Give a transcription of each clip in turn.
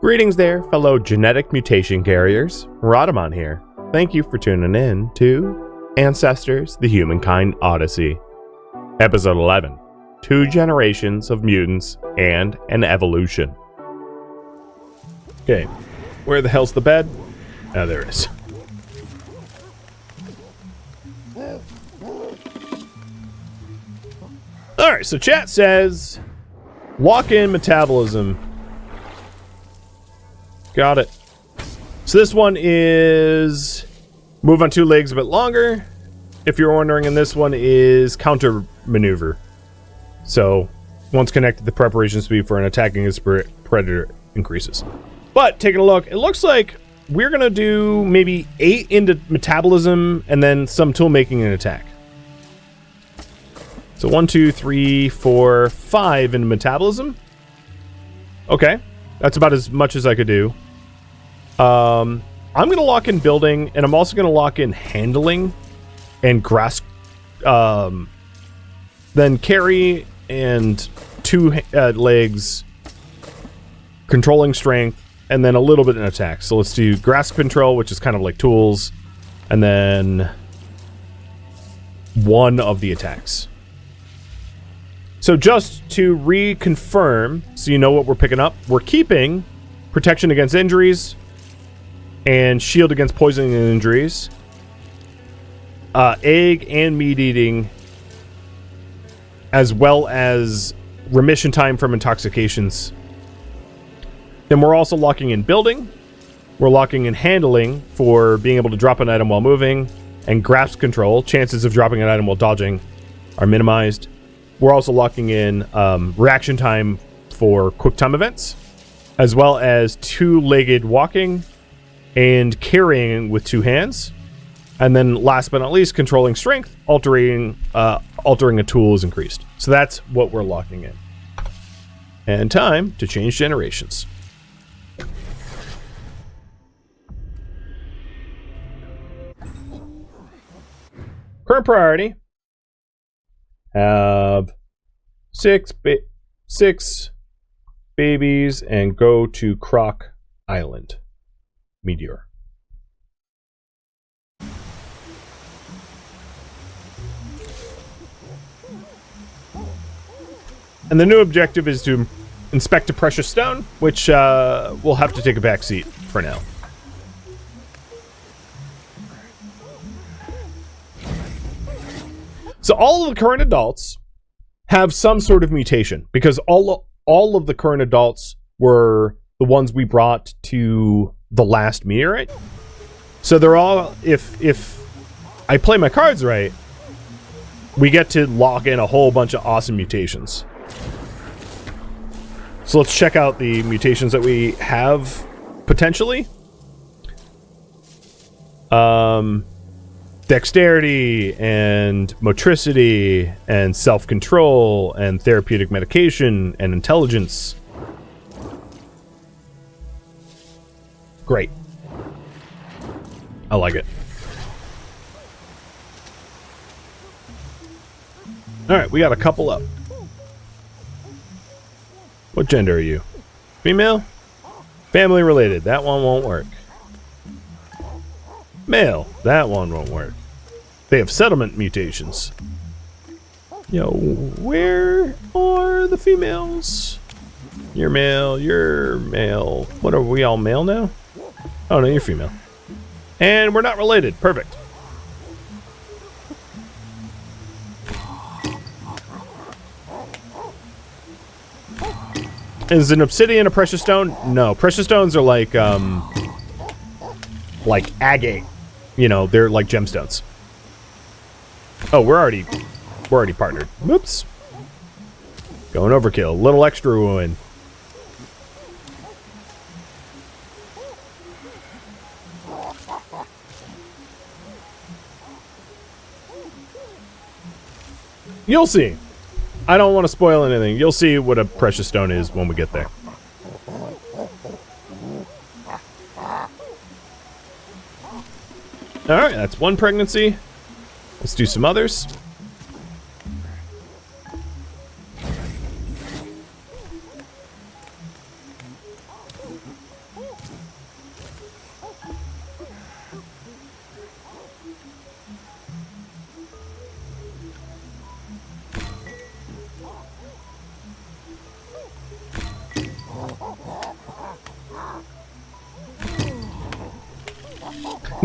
Greetings there, fellow genetic mutation carriers. Rhadamant here. Thank you for tuning in to Ancestors, the Humankind Odyssey. Episode 11. 2 generations of mutants and an evolution. Okay, where the hell's the bed? Oh, there it is. Alright, so chat says lock-in metabolism. Got it. So this one is move on 2 legs a bit longer. If you're wondering, and this one is counter maneuver. So once connected, the preparation speed for an attacking predator increases. But taking a look, it looks like we're gonna do maybe 8 into metabolism and then some tool making and attack. So 1, 2, 3, 4, 5 into metabolism. Okay, that's about as much as I could do. I'm gonna lock in building, and I'm also gonna lock in handling and grasp. Then carry and 2 legs, controlling strength, and then a little bit in attack. So let's do grasp control, which is kind of like tools, and then 1 of the attacks. So just to reconfirm, so you know what we're picking up, we're keeping protection against injuries and shield against poisoning and injuries, egg and meat eating, as well as remission time from intoxications. Then we're also locking in building. We're locking in handling for being able to drop an item while moving, and grasp control. Chances of dropping an item while dodging are minimized. We're also locking in reaction time for quick time events, as well as 2-legged walking and carrying with 2 hands. And then last but not least, controlling strength, altering a tool is increased. So that's what we're locking in. And time to change generations. Current priority. Have 6 babies and go to Croc Island. Meteor. And the new objective is to inspect a precious stone, which we'll have to take a back seat for now. So all of the current adults have some sort of mutation, because all of the current adults were the ones we brought to the last meteorite. So they're all, if I play my cards right, we get to lock in a whole bunch of awesome mutations. So let's check out the mutations that we have potentially. Dexterity and motricity and self-control and therapeutic medication and intelligence. Great. I like it. Alright, we got a couple up. What gender are you? Female? Family related. That one won't work. Male. That one won't work. They have settlement mutations. Yo, where are the females? You're male. You're male. What are we all male now? Oh no, you're female. And we're not related. Perfect. Is an obsidian a precious stone? No, precious stones are like agate. You know, they're like gemstones. Oh, we're already partnered. Whoops. Going overkill. Little extra ruin. You'll see. I don't want to spoil anything. You'll see what a precious stone is when we get there. Alright, that's 1 pregnancy. Let's do some others.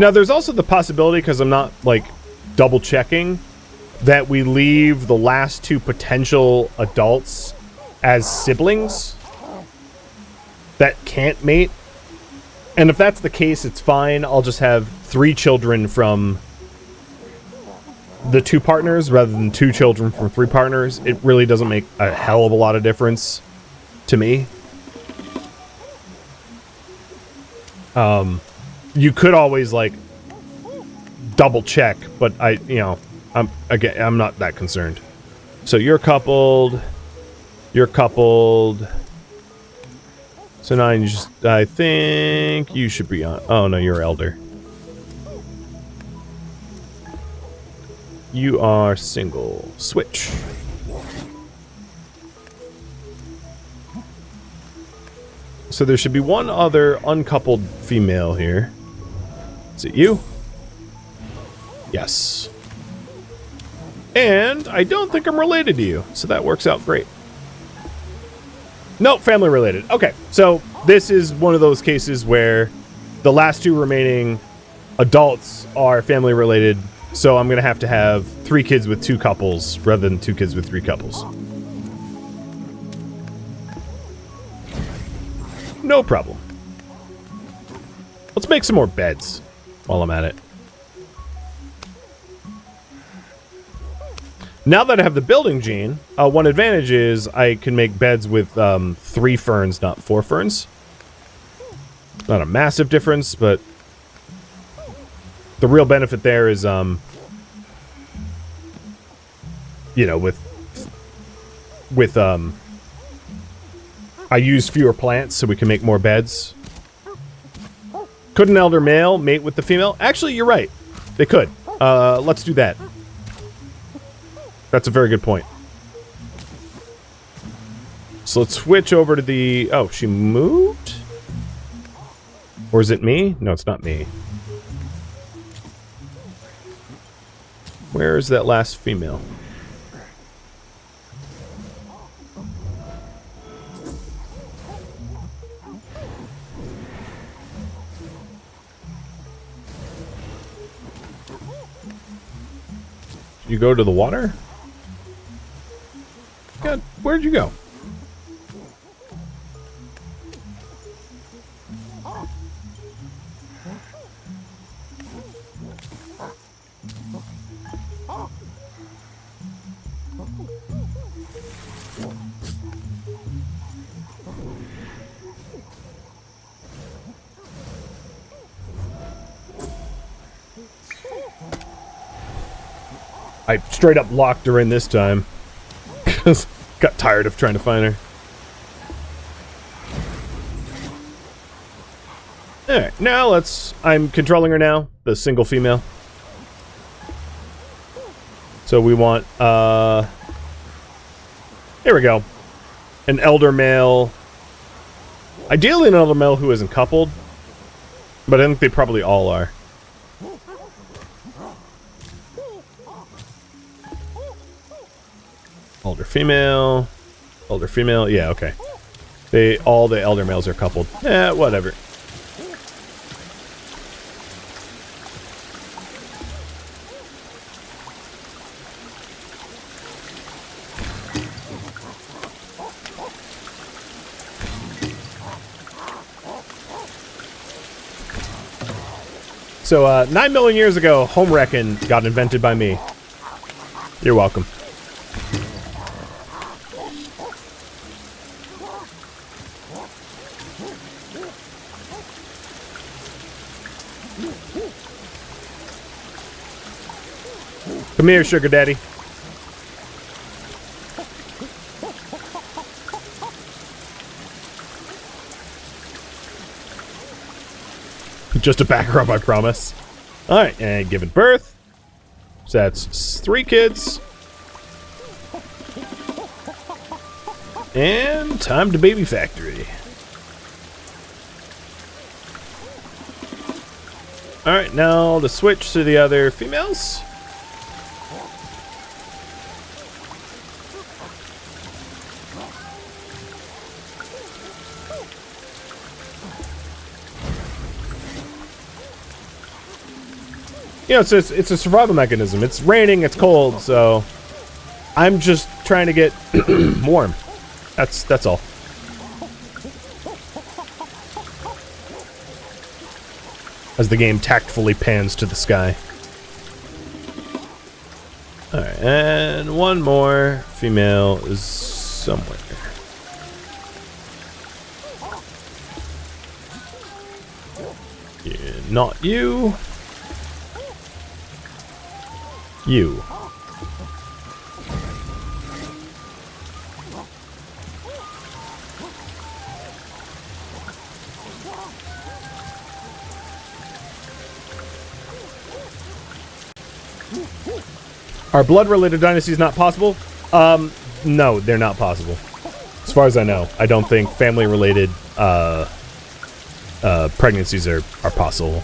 Now, there's also the possibility, because I'm not, like, double checking, that we leave the last two potential adults as siblings that can't mate. And if that's the case, it's fine. I'll just have 3 children from the 2 partners rather than 2 children from 3 partners. It really doesn't make a hell of a lot of difference to me. You could always, like, double check, but I'm not that concerned. So you're coupled. You're coupled. So now I think you should be on. Oh no, you're elder. You are single. Switch. So there should be one other uncoupled female here. Is it you? Yes. And I don't think I'm related to you, so that works out great. Nope, family related. Okay, so this is one of those cases where the last 2 remaining adults are family related, so I'm going to have 3 kids with 2 couples rather than 2 kids with 3 couples. No problem. Let's make some more beds while I'm at it. Now that I have the building gene, one advantage is I can make beds with 3 ferns, not 4 ferns. Not a massive difference, but the real benefit there is, you know, with I use fewer plants so we can make more beds. Could an elder male mate with the female? Actually, you're right. They could. Let's do that. That's a very good point. So let's switch over to the... Oh, she moved? Or is it me? No, it's not me. Where is that last female? You go to the water? God, where'd you go? I straight up locked her in this time. Because got tired of trying to find her. Alright, now I'm controlling her now, the single female. So we want, here we go. An elder male. Ideally an elder male who isn't coupled. But I think they probably all are. Elder female, yeah, okay. All the elder males are coupled. Eh, whatever. So, 9 million years ago, home wrecking got invented by me. You're welcome. Come here, sugar daddy. Just to back her up, I promise. Alright, and giving birth. So that's 3 kids. And time to baby factory. All right, now to switch to the other females. You know, it's a survival mechanism. It's raining, it's cold, so I'm just trying to get warm. That's all. As the game tactfully pans to the sky. Alright, and one more female is somewhere. Yeah, not you. You. Are blood-related dynasties not possible? No, they're not possible. As far as I know, I don't think family-related pregnancies are possible.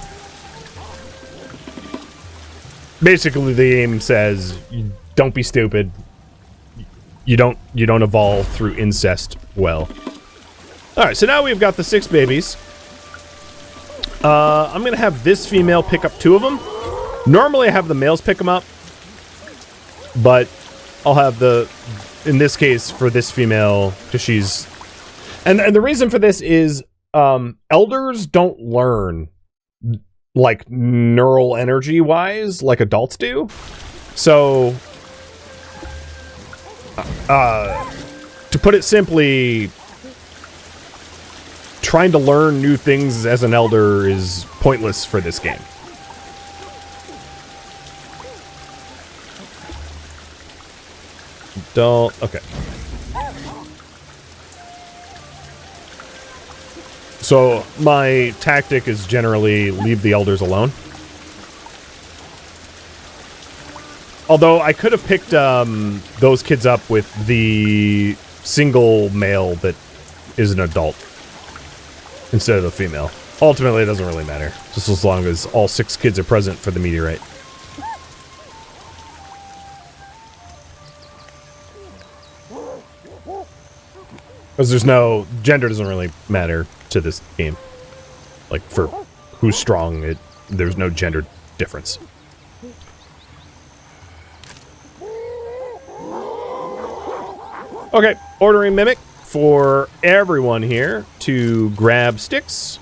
Basically, the game says, don't be stupid. You don't evolve through incest well. Alright, so now we've got the 6 babies. I'm gonna have this female pick up 2 of them. Normally I have the males pick them up, but I'll have in this case, for this female, because she's... And the reason for this is, elders don't learn, like, neural energy-wise, like adults do. So, to put it simply, trying to learn new things as an elder is pointless for this game. Adult, okay. So, my tactic is generally leave the elders alone. Although, I could have picked those kids up with the single male that is an adult instead of the female. Ultimately, it doesn't really matter, just as long as all 6 kids are present for the meteorite. Because there's no... Gender doesn't really matter to this game. Like, for who's strong, there's no gender difference. Okay, ordering Mimic for everyone here to grab sticks.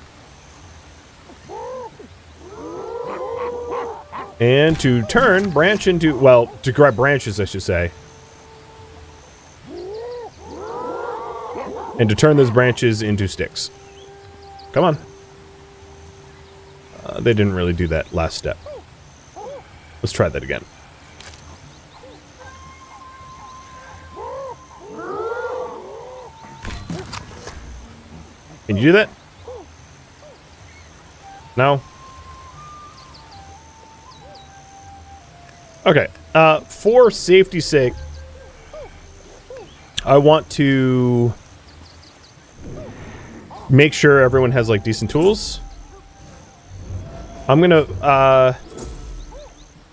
And to turn branch into... Well, to grab branches, I should say. And to turn those branches into sticks. Come on. They didn't really do that last step. Let's try that again. Can you do that? No? Okay. For safety's sake, I want to... make sure everyone has, like, decent tools. I'm gonna,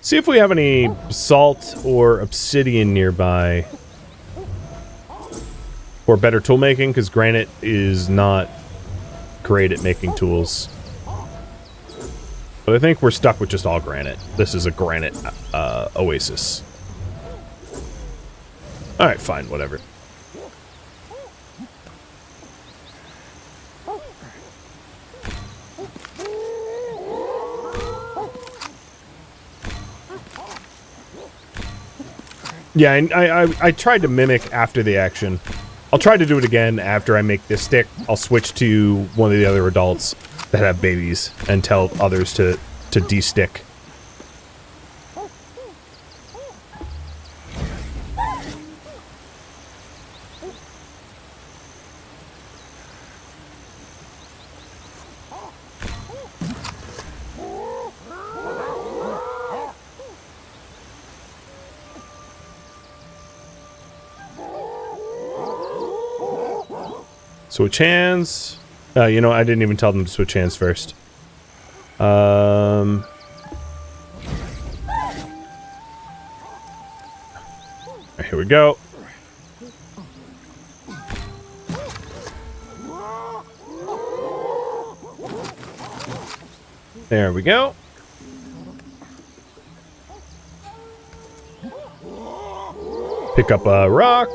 see if we have any salt or obsidian nearby. For better tool making, because granite is not great at making tools. But I think we're stuck with just all granite. This is a granite, oasis. Alright, fine, whatever. Yeah, I tried to mimic after the action. I'll try to do it again after I make this stick. I'll switch to one of the other adults that have babies and tell others to de-stick. Switch hands. You know, I didn't even tell them to switch hands first. Here we go. There we go. Pick up a rock.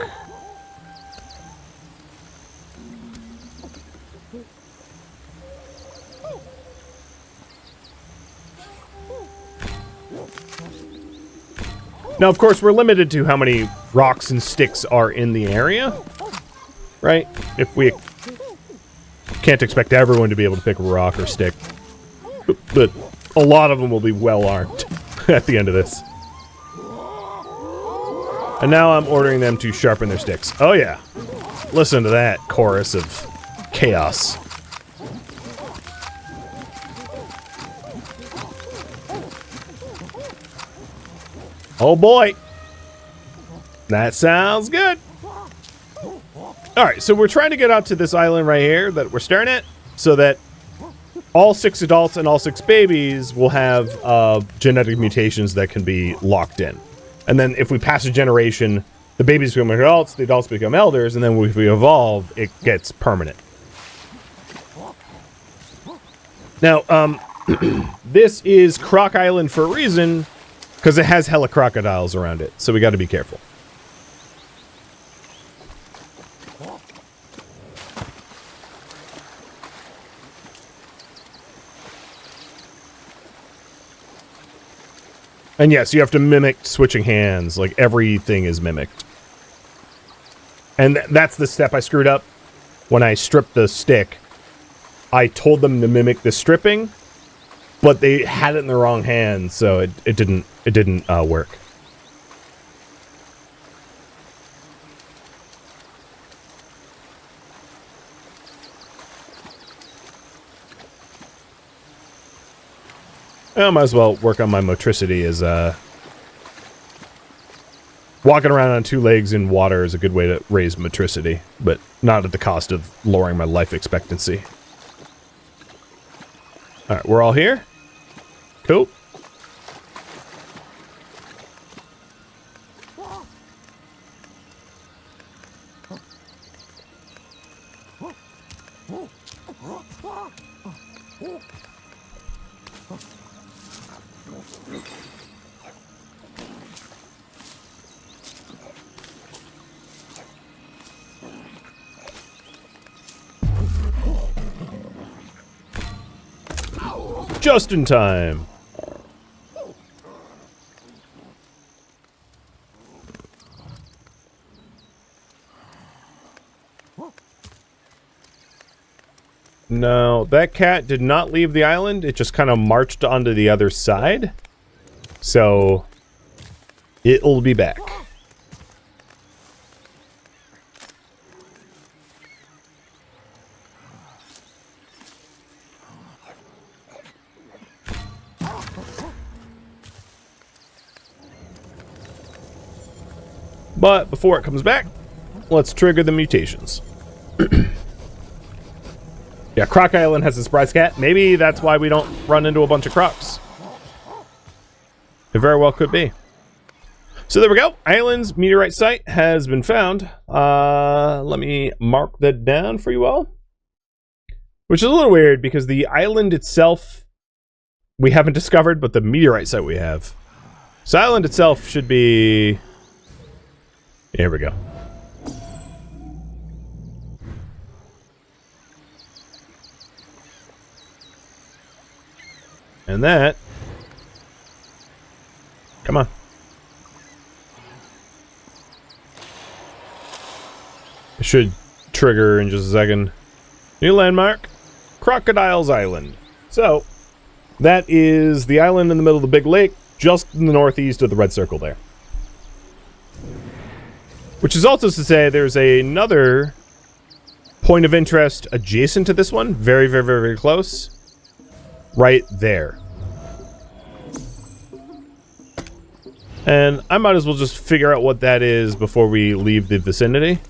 Now, of course, we're limited to how many rocks and sticks are in the area, right? If we can't expect everyone to be able to pick a rock or stick, but a lot of them will be well armed at the end of this. And now I'm ordering them to sharpen their sticks. Oh yeah, listen to that chorus of chaos. Oh boy. That sounds good. Alright, so we're trying to get out to this island right here that we're staring at, so that all 6 adults and all 6 babies will have genetic mutations that can be locked in. And then if we pass a generation, the babies become adults, the adults become elders, and then if we evolve, it gets permanent. Now, this is Croc Island for a reason, because it has hella crocodiles around it, so we got to be careful. And yes, you have to mimic switching hands, like everything is mimicked. And that's the step I screwed up. When I stripped the stick, I told them to mimic the stripping, but they had it in the wrong hand, so it didn't work. I might as well work on my motricity, as walking around on 2 legs in water is a good way to raise motricity, but not at the cost of lowering my life expectancy. Alright, we're all here. Cool. Just in time. No, that cat did not leave the island. It just kind of marched onto the other side. So, it'll be back. But before it comes back, let's trigger the mutations. Yeah, Croc Island has a surprise cat. Maybe that's why we don't run into a bunch of crocs. It very well could be. So there we go. Island's meteorite site has been found. Let me mark that down for you all. Which is a little weird because the island itself we haven't discovered, but the meteorite site we have. So island itself should be... Here we go. And that... Come on. It should trigger in just a second. New landmark. Crocodile's Island. So, that is the island in the middle of the big lake, just in the northeast of the red circle there. Which is also to say there's another point of interest adjacent to this one, very, very, very, very close, right there. And I might as well just figure out what that is before we leave the vicinity.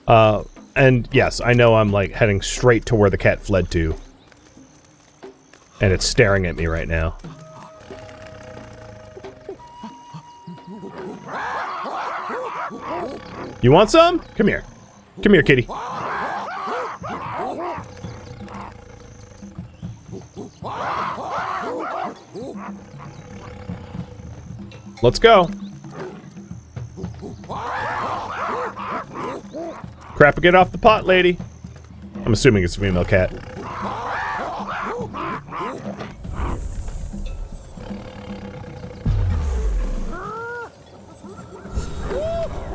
And yes, I know I'm like heading straight to where the cat fled to. And it's staring at me right now. You want some? Come here. Come here, kitty. Let's go. Crap, get off the pot, lady. I'm assuming it's a female cat.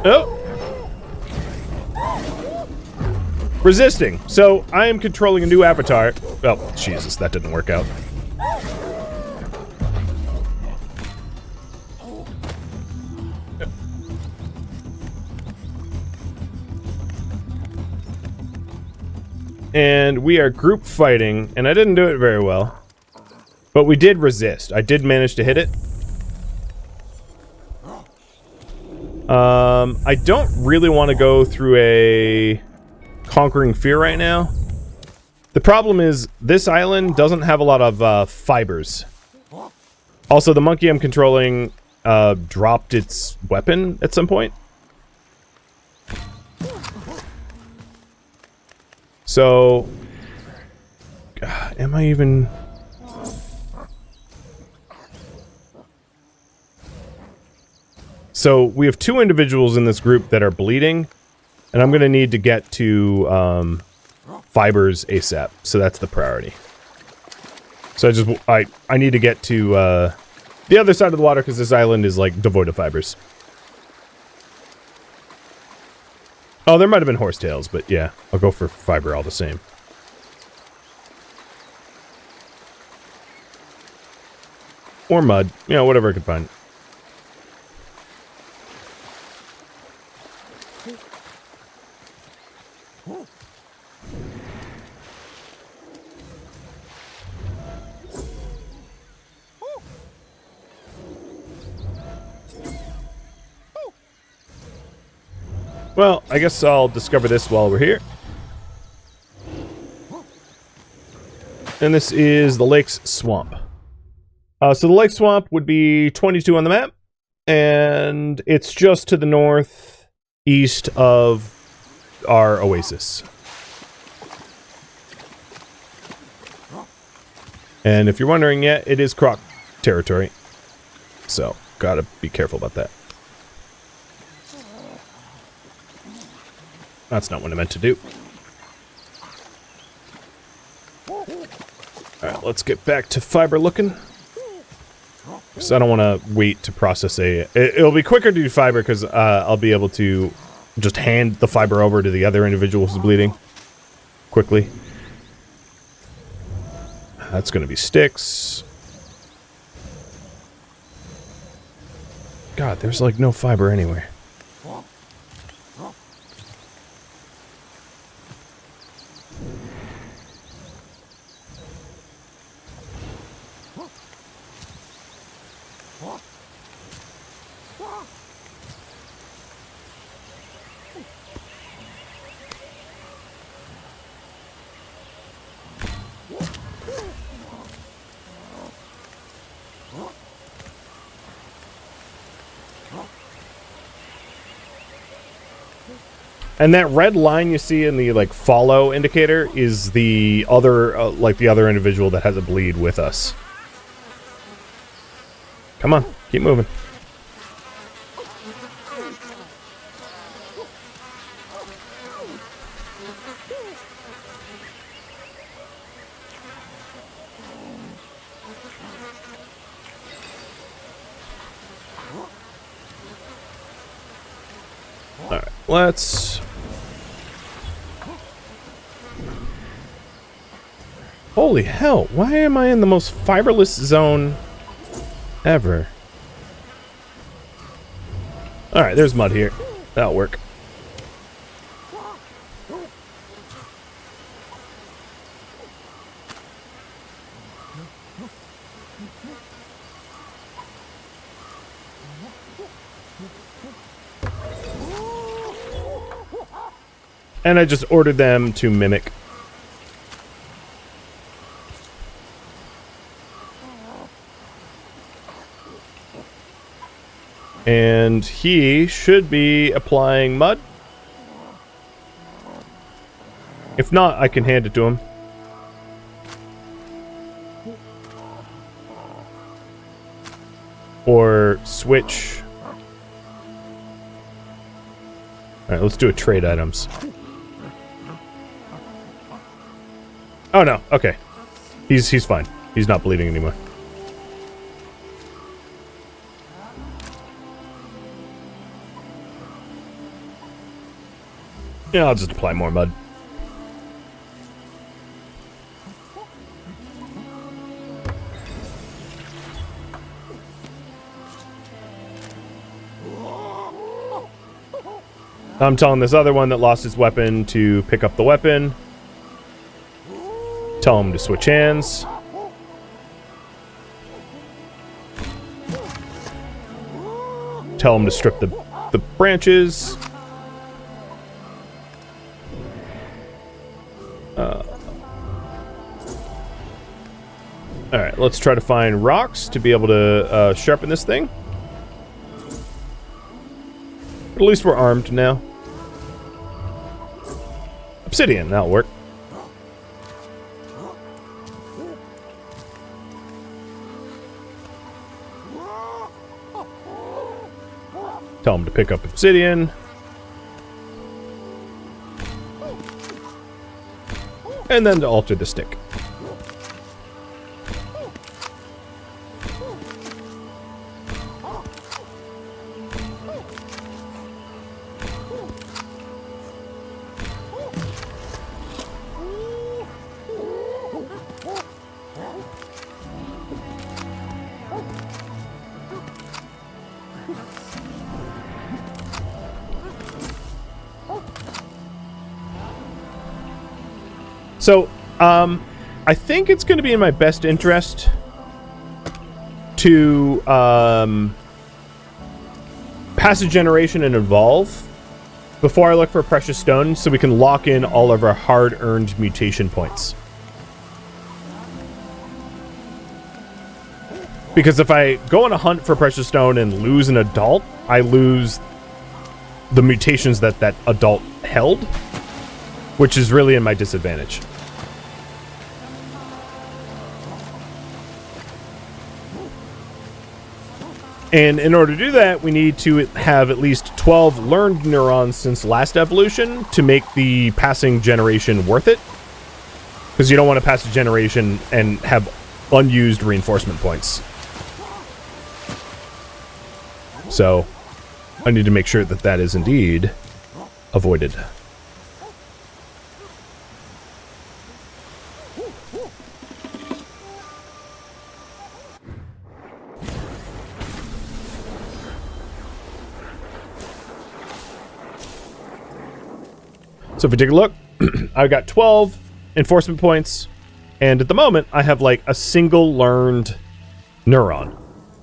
Oh! Resisting. So, I am controlling a new avatar. Oh, Jesus, that didn't work out. And we are group fighting, and I didn't do it very well. But we did resist. I did manage to hit it. I don't really want to go through a conquering fear right now. The problem is, this island doesn't have a lot of fibers. Also, the monkey I'm controlling dropped its weapon at some point. So, am I even... So, we have two individuals in this group that are bleeding, and I'm going to need to get to fibers ASAP, so that's the priority. So I need to get to the other side of the water because this island is, like, devoid of fibers. Oh, there might have been horsetails, but yeah, I'll go for fiber all the same. Or mud, you know, whatever I could find. Well, I guess I'll discover this while we're here. And this is the lake's swamp. So the lake swamp would be 22 on the map. And it's just to the northeast of our oasis. And if you're wondering, yeah, it is Croc territory. So, gotta be careful about that. That's not what I meant to do. Alright, let's get back to fiber looking. Because I don't want to wait to process it'll be quicker to do fiber because I'll be able to just hand the fiber over to the other individual who's bleeding. Quickly. That's going to be sticks. God, there's like no fiber anywhere. And that red line you see in the, like, follow indicator is the other, like, the other individual that has a bleed with us. Come on, keep moving. Alright, let's... Holy hell, why am I in the most fiberless zone ever? Alright, there's mud here. That'll work. And I just ordered them to mimic. And he should be applying mud. If not, I can hand it to him. Or switch. Alright, let's do a trade items. Oh no, okay. He's fine. He's not bleeding anymore. Yeah, I'll just apply more mud. I'm telling this other one that lost his weapon to pick up the weapon. Tell him to switch hands. Tell him to strip the branches. Alright, let's try to find rocks to be able to sharpen this thing. At least we're armed now. Obsidian, that'll work. Tell him to pick up obsidian. And then to alter the stick. So, I think it's going to be in my best interest to pass a generation and evolve before I look for precious stone, so we can lock in all of our hard-earned mutation points. Because if I go on a hunt for precious stone and lose an adult, I lose the mutations that that adult held, which is really in my disadvantage. And in order to do that, we need to have at least 12 learned neurons since last evolution to make the passing generation worth it. Because you don't want to pass a generation and have unused reinforcement points. So, I need to make sure that that is indeed avoided. So if we take a look, I've got 12 enforcement points, and at the moment, I have like a single learned neuron.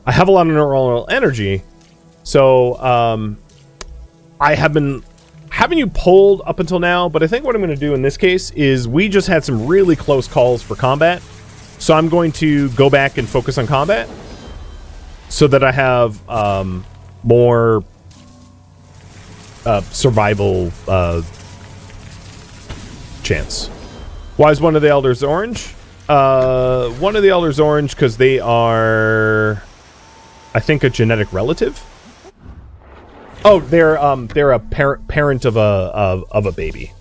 I have a lot of neuronal energy, so I have been having you pulled up until now, but I think what I'm going to do in this case is we just had some really close calls for combat, so I'm going to go back and focus on combat so that I have more survival chance. Why is one of the elders orange? One of the elders orange because they are, I think, a genetic relative. Oh, they're a parent of a baby.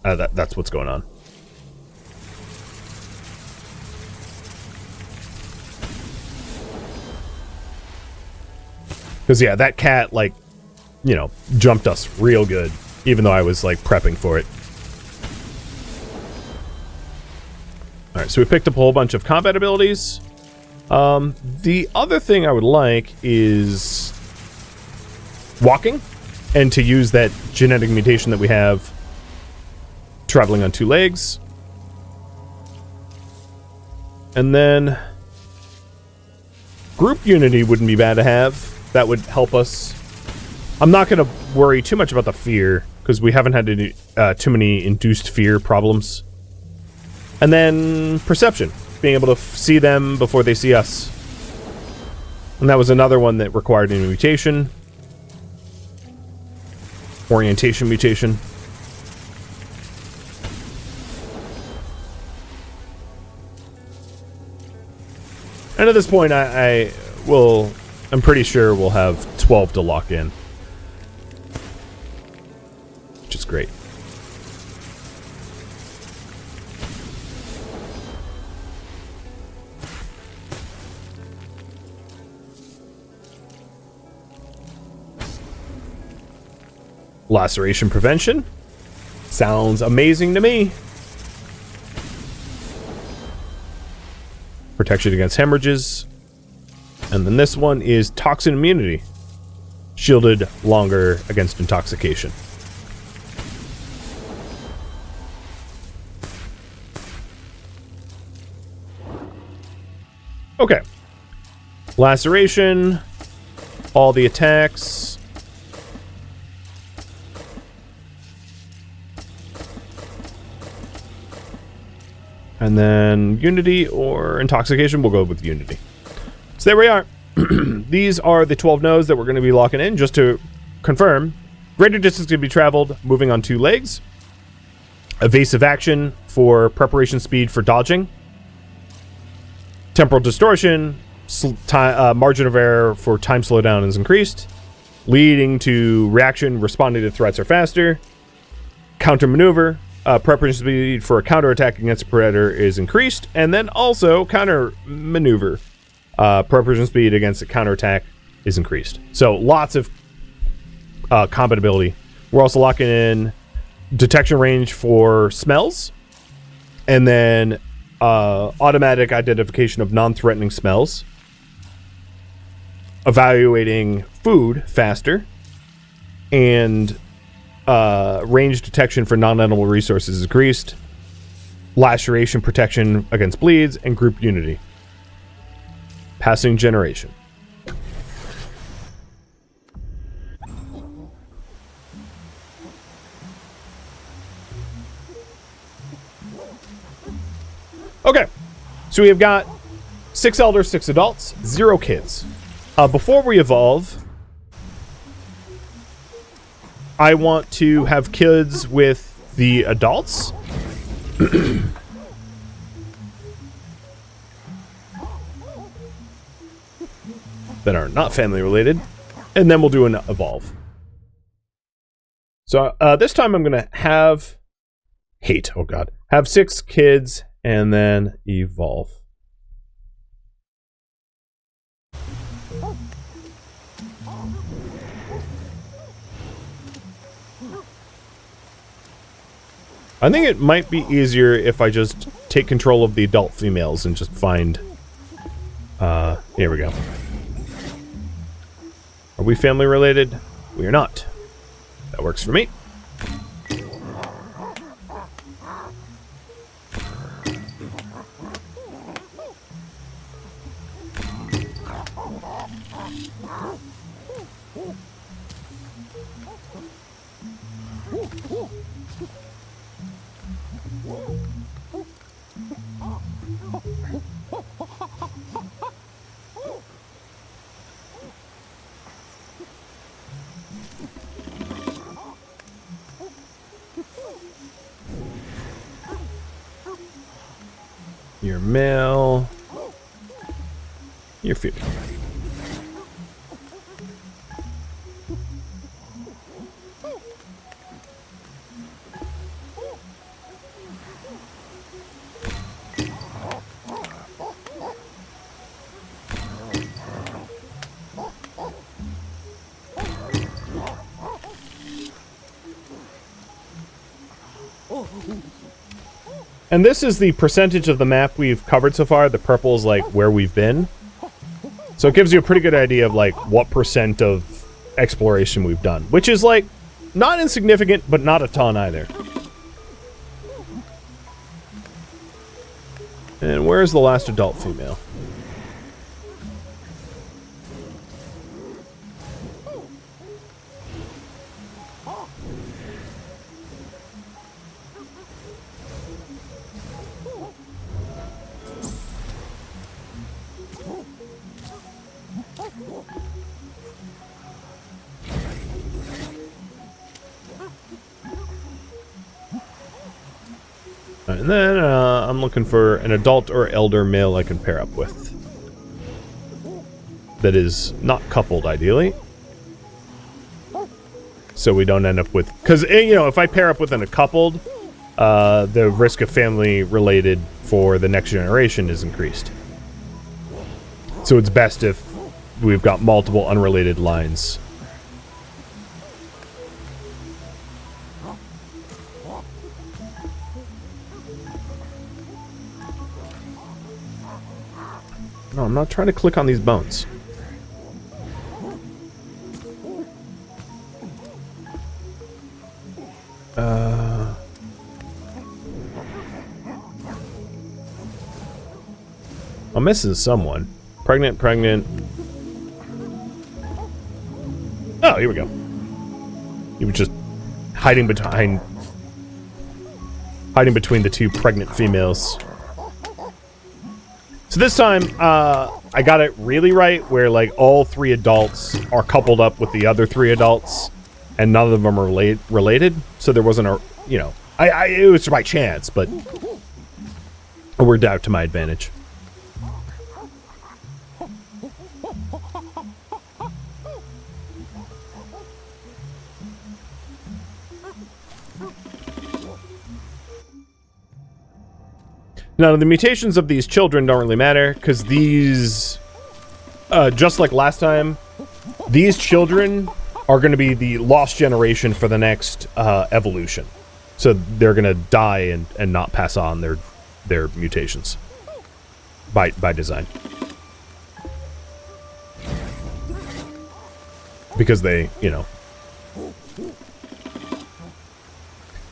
That's what's going on. Because yeah, that cat, like, you know, jumped us real good, even though I was like prepping for it. Alright, so we picked up a whole bunch of combat abilities. The other thing I would like is walking, and to use that genetic mutation that we have, traveling on 2 legs. And then group unity wouldn't be bad to have. That would help us. I'm not going to worry too much about the fear, because we haven't had any, too many induced fear problems. And then perception, being able to see them before they see us. And that was another one that required a mutation. Orientation mutation. And at this point, I'm pretty sure we'll have 12 to lock in. Which is great. Laceration prevention. Sounds amazing to me. Protection against hemorrhages. And then this one is toxin immunity. Shielded longer against intoxication. Okay. Laceration. All the attacks. And then Unity or Intoxication, we'll go with Unity. So there we are. These are the 12 nodes that we're going to be locking in. Just to confirm, greater distance can be traveled moving on 2 legs. Evasive action for preparation speed for dodging. Temporal distortion, margin of error for time slowdown is increased, leading to reaction responding to threats are faster. Counter maneuver. Preparation speed for a counterattack against a predator is increased, and then also counter maneuver. Preparation speed against a counterattack is increased. So lots of combat ability. We're also locking in detection range for smells, and then automatic identification of non-threatening smells. Evaluating food faster, and range detection for non-edible resources is increased. Laceration protection against bleeds, and group unity. Passing generation. Okay, so we have got 6 elders, 6 adults, 0 kids. Before we evolve, I want to have kids with the adults. That are not family related. And then we'll do an evolve. So this time I'm going to have... have 6 kids and then evolve. I think it might be easier if I just take control of the adult females and just find... here we go. Are we family related? We are not. That works for me. You're male. You're female. And this is the percentage of the map we've covered so far. The purple is like where we've been. So it gives you a pretty good idea of like what percent of exploration we've done. Which is like not insignificant, but not a ton either. And where's the last adult female? And then I'm looking for an adult or elder male I can pair up with. That is not coupled, ideally. So we don't end up with... Because, you know, if I pair up with a coupled, the risk of family-related for the next generation is increased. So it's best if we've got multiple unrelated lines. No, I'm not trying to click on these bones. I'm missing someone. Pregnant. Oh, here we go. He was just hiding between the two pregnant females. So this time, I got it really right, where like all 3 adults are coupled up with the other 3 adults, and none of them are related. So there wasn't a, you know, it was by chance, but it worked out to my advantage. Now, the mutations of these children don't really matter, because these, just like last time, these children are going to be the lost generation for the next evolution. So they're going to die and not pass on their mutations by design. Because they, you know,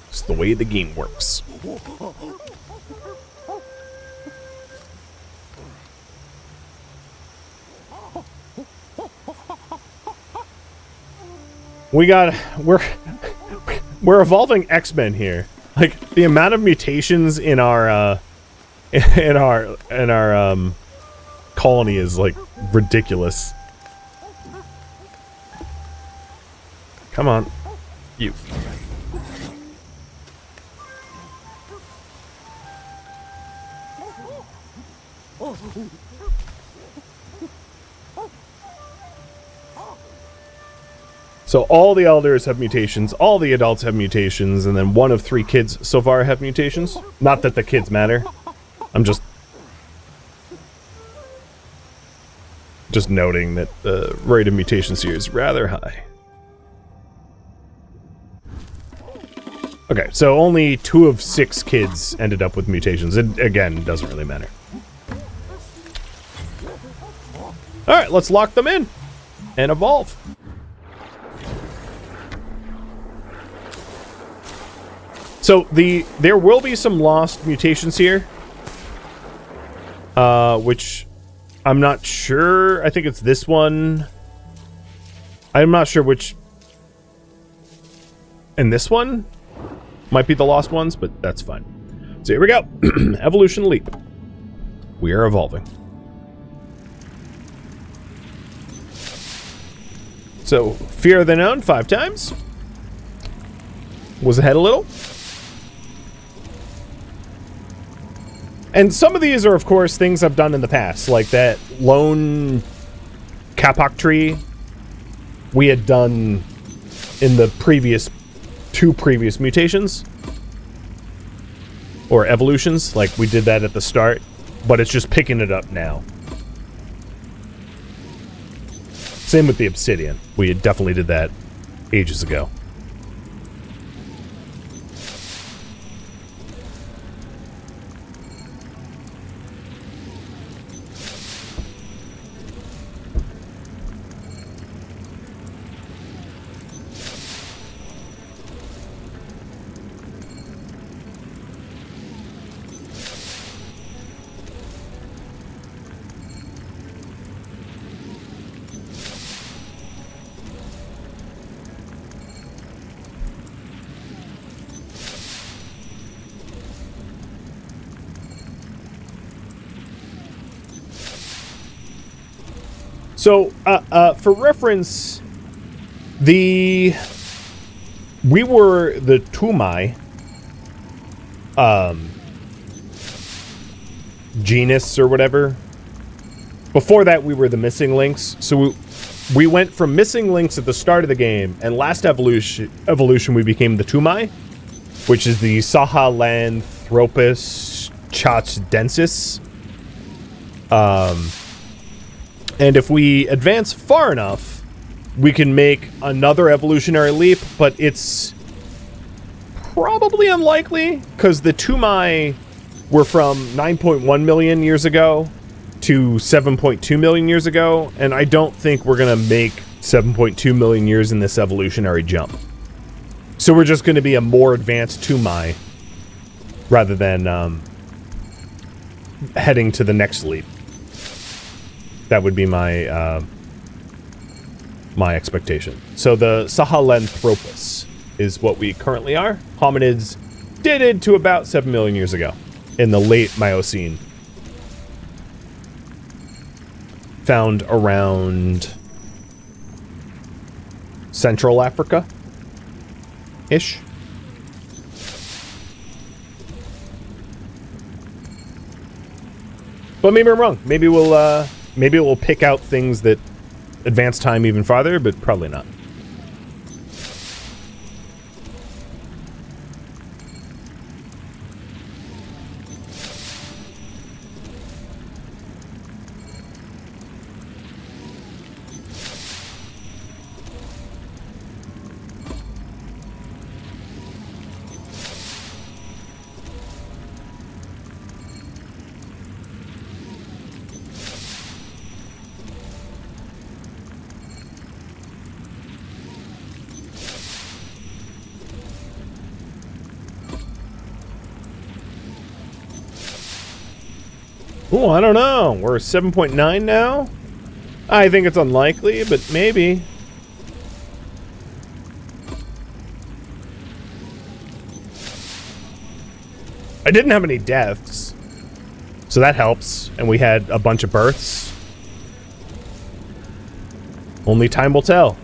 it's the way the game works. We're evolving X-Men here. Like the amount of mutations in our colony is like ridiculous. Come on, you. So all the elders have mutations, all the adults have mutations, and then 1 of 3 kids so far have mutations. Not that the kids matter. I'm just noting that the rate of mutations here is rather high. Okay, so only 2 of 6 kids ended up with mutations. It, again, doesn't really matter. Alright, let's lock them in and evolve. So there will be some lost mutations here, which I'm not sure. I think it's this one. I'm not sure which. And this one might be the lost ones, but that's fine. So here we go. Evolution leap. We are evolving. So fear of the known 5 times. Was ahead a little. And some of these are, of course, things I've done in the past, like that lone kapok tree we had done in the previous 2 previous mutations. Or evolutions, like we did that at the start, but it's just picking it up now. Same with the obsidian. We definitely did that ages ago. So, for reference, we were the Tumai, genus or whatever. Before that, we were the missing links. So we went from missing links at the start of the game, and last evolution we became the Tumai, which is the Sahelanthropus chatsdensis. And if we advance far enough, we can make another evolutionary leap, but it's probably unlikely, because the Tumai were from 9.1 million years ago to 7.2 million years ago, and I don't think we're going to make 7.2 million years in this evolutionary jump. So we're just going to be a more advanced Tumai rather than heading to the next leap. That would be my my expectation. So the Sahelanthropus is what we currently are. Hominids dated to about 7 million years ago in the late Miocene. Found around Central Africa-ish. But maybe I'm wrong. Maybe we'll pick out things that advance time even farther, but probably not. Oh, I don't know. We're 7.9 now? I think it's unlikely, but maybe. I didn't have any deaths, so that helps. And we had a bunch of births. Only time will tell.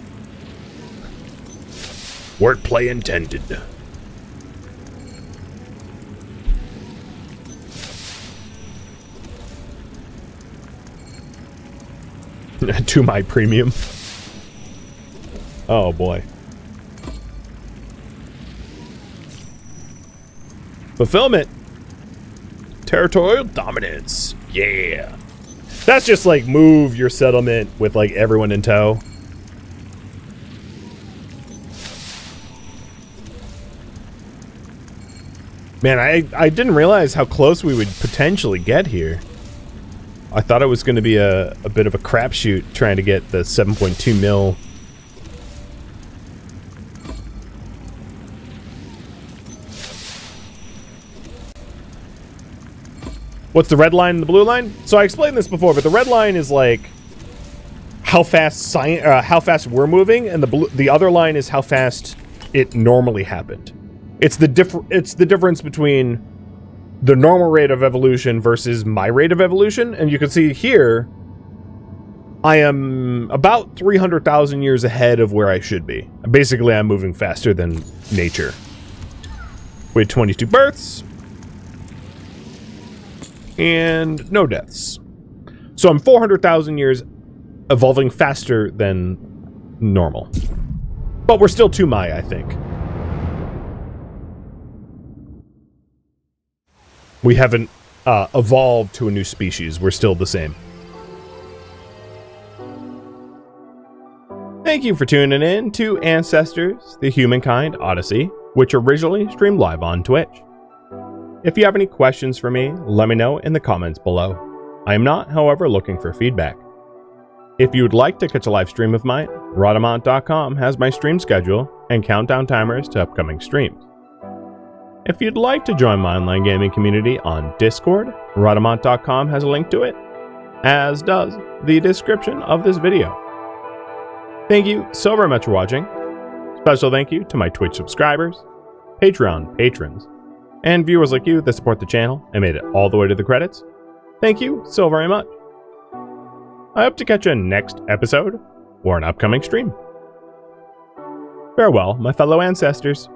Wordplay intended. To my premium. Oh boy. Fulfillment. Territorial dominance. Yeah. That's just like move your settlement with like everyone in tow. Man, I didn't realize how close we would potentially get here. I thought it was going to be a bit of a crapshoot trying to get the 7.2 mil. What's the red line and the blue line? So I explained this before, but the red line is like how fast we're moving, and the other line is how fast it normally happened. It's the difference between the normal rate of evolution versus my rate of evolution. And you can see here, I am about 300,000 years ahead of where I should be. Basically, I'm moving faster than nature. We had 22 births. And no deaths. So I'm 400,000 years evolving faster than normal. But we're still Tumai, I think. We haven't evolved to a new species. We're still the same. Thank you for tuning in to Ancestors, the Humankind Odyssey, which originally streamed live on Twitch. If you have any questions for me, let me know in the comments below. I am not, however, looking for feedback. If you would like to catch a live stream of mine, Rhadamant.com has my stream schedule and countdown timers to upcoming streams. If you'd like to join my online gaming community on Discord, Rhadamant.com has a link to it, as does the description of this video. Thank you so very much for watching. Special thank you to my Twitch subscribers, Patreon patrons, and viewers like you that support the channel and made it all the way to the credits. Thank you so very much. I hope to catch you in next episode or an upcoming stream. Farewell, my fellow ancestors.